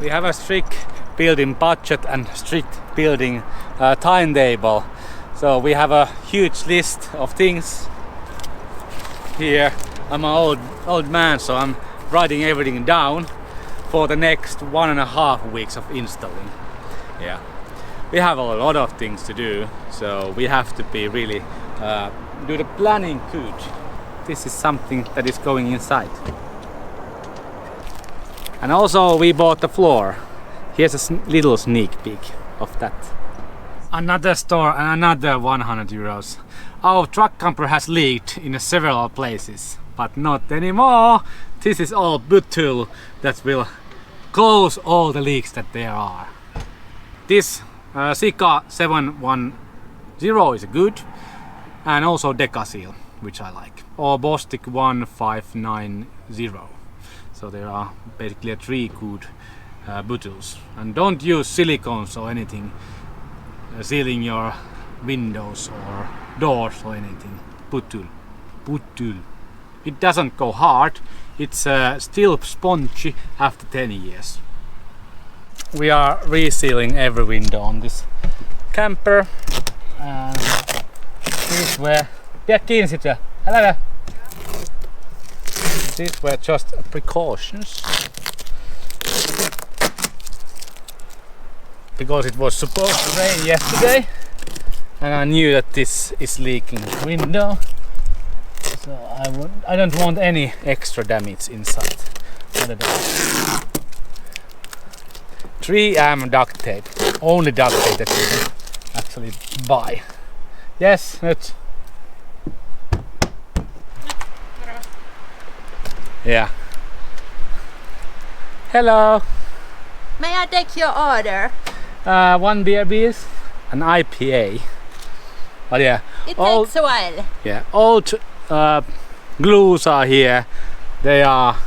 We have a strict building budget and strict building timetable. So we have a huge list of things here. I'm an old man, so I'm writing everything down for the next 1.5 weeks of installing. Yeah, we have a lot of things to do, so we have to be really do the planning good. This is something that is going inside. And also we bought the floor. Here's a little sneak peek of that. Another store and another 100 euros. Our truck camper has leaked in several places, but not anymore. This is all butyl that will close all the leaks that there are. This Sika 710 is good, and also Decasil, which I like, or Bostik 1590. So there are basically 3 good butyls. And don't use silicones or anything sealing your windows or doors or anything. Butyl. It doesn't go hard. It's still spongy after 10 years. We are resealing every window on this camper. And these were... These were just precautions. Because it was supposed to rain yesterday. And I knew that this is leaking window. So I don't want any extra damage inside. 3M duct tape. Only duct tape that you can actually buy. Yes, nyt. Yeah. Hello. May I take your order? 1 beer, please. An IPA. But yeah. It takes a while. Yeah. Old glues are here. They are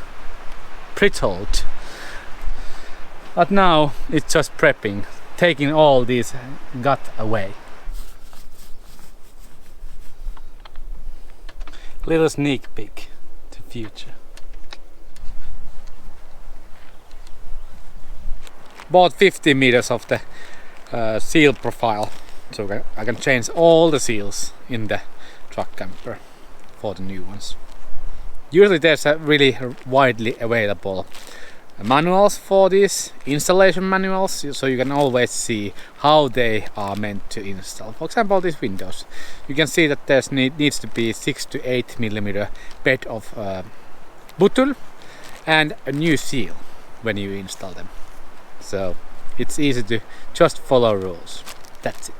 brittled. But now it's just prepping, taking all these gut away. Little sneak peek to future. Bought 50 meters of the seal profile, so I can change all the seals in the truck camper for the new ones. Usually there's a really widely available manuals for these, installation manuals, so you can always see how they are meant to install. For example, these windows, you can see that there needs to be 6 to 8 millimeter bed of butyl and a new seal when you install them. So it's easy to just follow rules. That's it.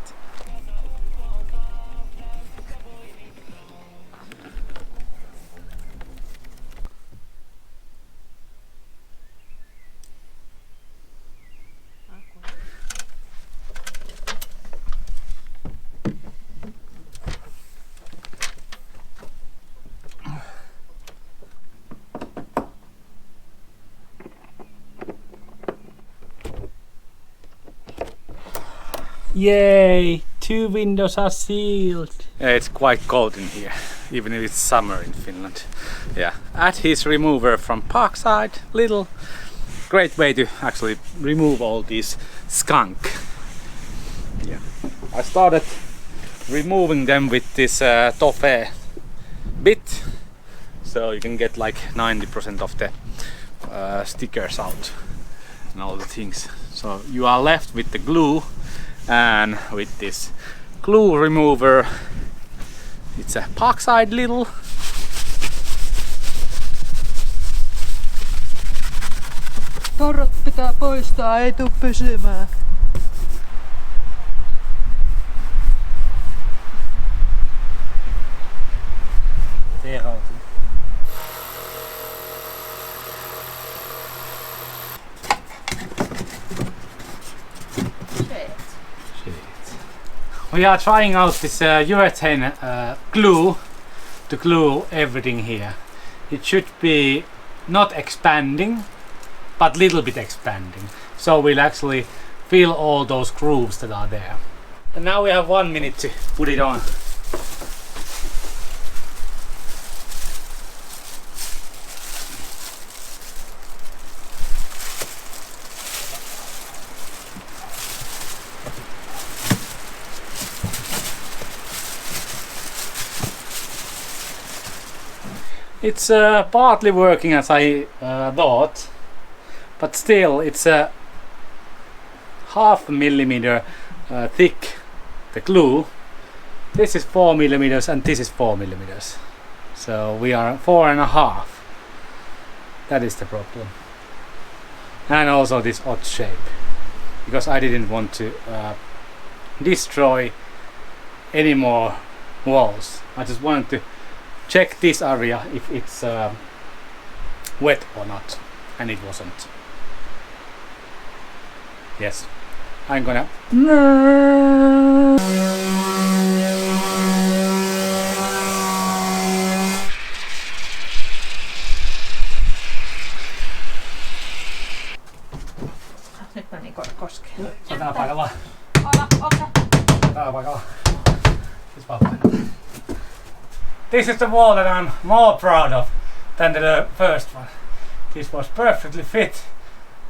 Yay! 2 windows are sealed. Yeah, it's quite cold in here, even if it's summer in Finland. Yeah, add his remover from Parkside. Little great way to actually remove all these skunk. Yeah, I started removing them with this toffee bit, so you can get like 90% of the stickers out and all the things. So you are left with the glue. And with this glue remover, it's a Parkside little. Porot pitää poistaa, ei tuu pysymään. We are trying out this urethane glue to glue everything here. It should be not expanding, but little bit expanding. So we'll actually fill all those grooves that are there. And now we have 1 minute to put it on. It's partly working as I thought, but still it's a half millimeter thick, the glue. This is 4 millimeters and this is 4 millimeters. So we are 4.5. That is the problem. And also this odd shape, because I didn't want to destroy any more walls. I just wanted to check this area if it's wet or not, and it wasn't. Yes, I'm gonna Nyt meni koskeen. Tää paikalla. Okei. Tää paikalla. This is the wall that I'm more proud of than the first one. This was perfectly fit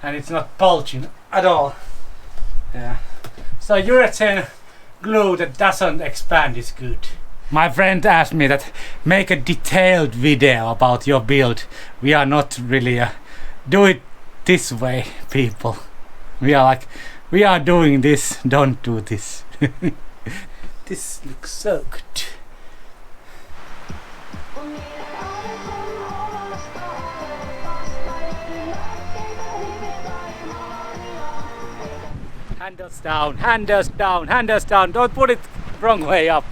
and it's not bulging at all. Yeah. So urethane glue that doesn't expand is good. My friend asked me that make a detailed video about your build. We are not really do it this way, people. We are like, we are doing this, don't do this. This looks so good. Handles down, handles down, handles down. Don't put it wrong way up.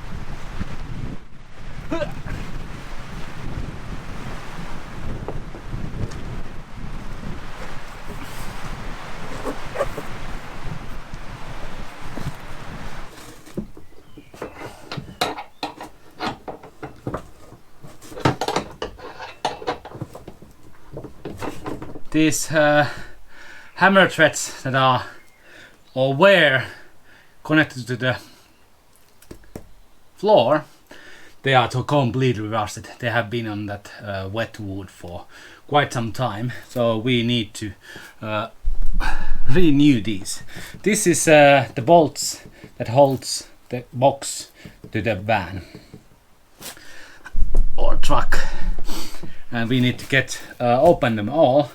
These hammer threads that are or were connected to the floor, they are completely rusted. They have been on that wet wood for quite some time, so we need to renew these. This is the bolts that holds the box to the van or truck, and we need to get open them all.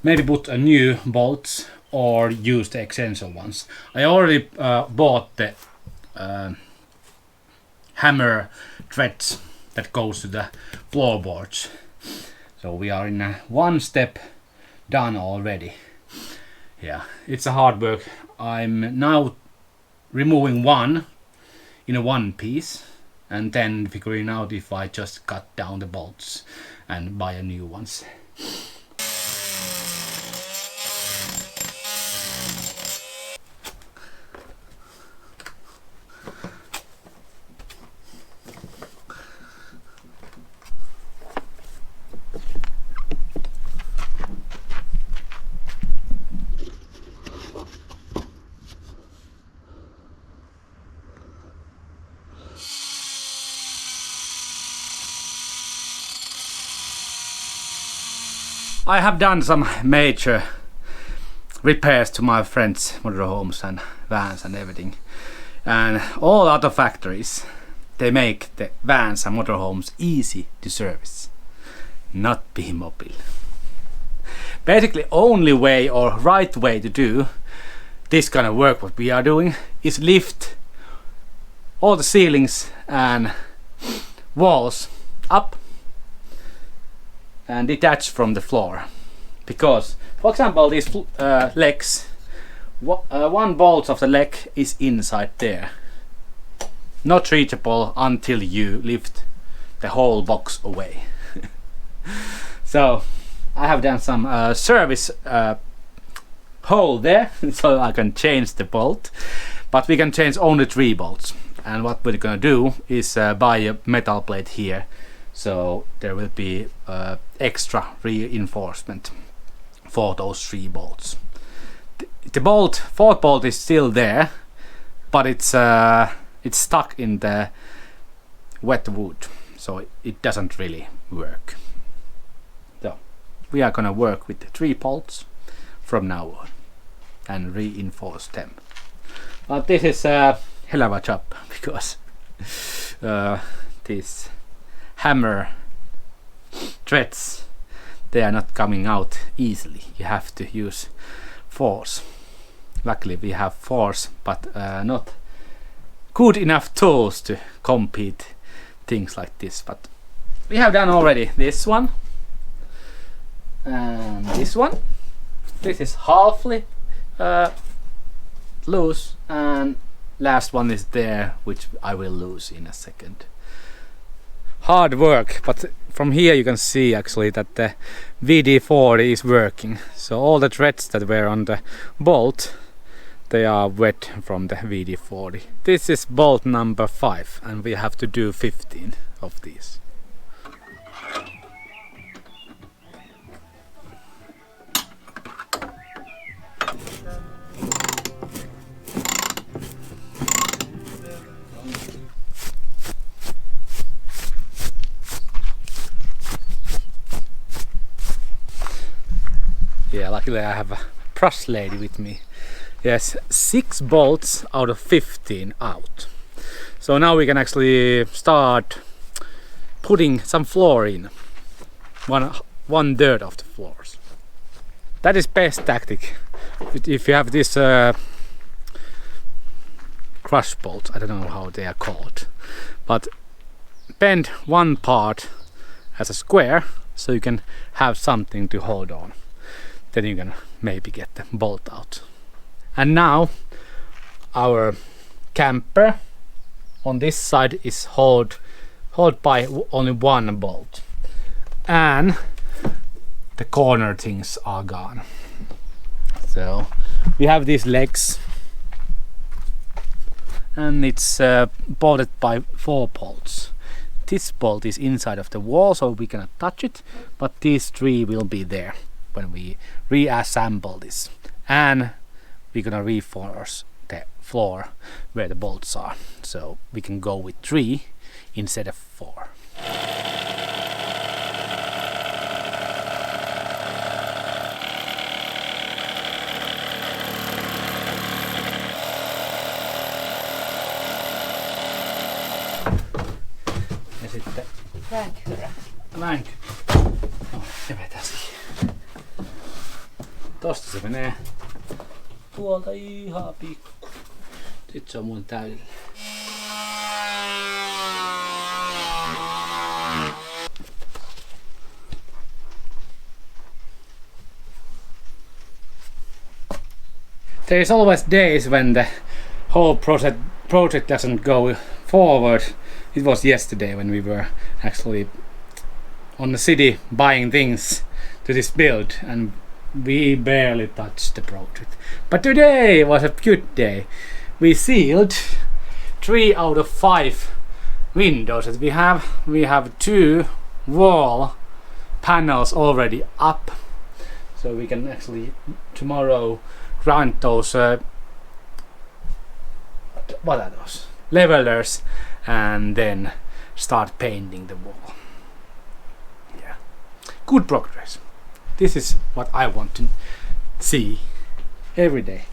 Maybe put a new bolts or use the essential ones. I already bought the hammer threads that goes to the floorboards. So we are in one step done already. Yeah, it's a hard work. I'm now removing one in a one piece and then figuring out if I just cut down the bolts and buy a new ones. I have done some major repairs to my friends' motorhomes and vans and everything, and all other factories, they make the vans and motorhomes easy to service, not Bimobil. Basically, only way or right way to do this kind of work what we are doing is lift all the ceilings and walls up and detach from the floor, because for example these legs, one bolt of the leg is inside there, not reachable until you lift the whole box away. So I have done some service hole there so I can change the bolt, but we can change only 3 bolts, and what we're gonna do is buy a metal plate here. So there will be extra reinforcement for those 3 bolts. The bolt, 4th bolt is still there, but it's stuck in the wet wood, so it doesn't really work. So we are gonna work with the 3 bolts from now on and reinforce them. But this is a hell of a job, because this hammer threads, they are not coming out easily. You have to use force. Luckily we have force, but not good enough tools to compete things like this. But we have done already this one and this one. This is halfly loose, and last one is there, which I will lose in a second. Hard work, but from here you can see actually that the VD40 is working. So all the threads that were on the bolt, they are wet from the VD40. This is bolt number 5 and we have to do 15 of these. Yeah, luckily I have a brush lady with me. Yes, 6 bolts out of 15 out. So now we can actually start putting some floor in. One third of the floors. That is best tactic. If you have this crush bolts, I don't know how they are called, but bend one part as a square so you can have something to hold on. Then you can maybe get the bolt out. And now our camper on this side is held by only one bolt, and the corner things are gone. So we have these legs, and it's bolted by 4 bolts. This bolt is inside of the wall, so we cannot touch it, but these 3 will be there when we reassemble this, and we're gonna reinforce the floor where the bolts are, so we can go with 3 instead of 4. Ja sitten Vänkhyrä. vänky. No, se vetää siihen. Tosta se menee tuolta ihan pikku. Sitten se on muuten täydellä. There is always days when the whole project doesn't go forward. It was yesterday when we were actually on the city buying things to this build, and we barely touched the project. But today was a good day. We sealed 3 out of 5 windows that we have. We have 2 wall panels already up, so we can actually tomorrow grind those what are those? Levelers, and then start painting the wall. Yeah, good progress. This is what I want to see every day.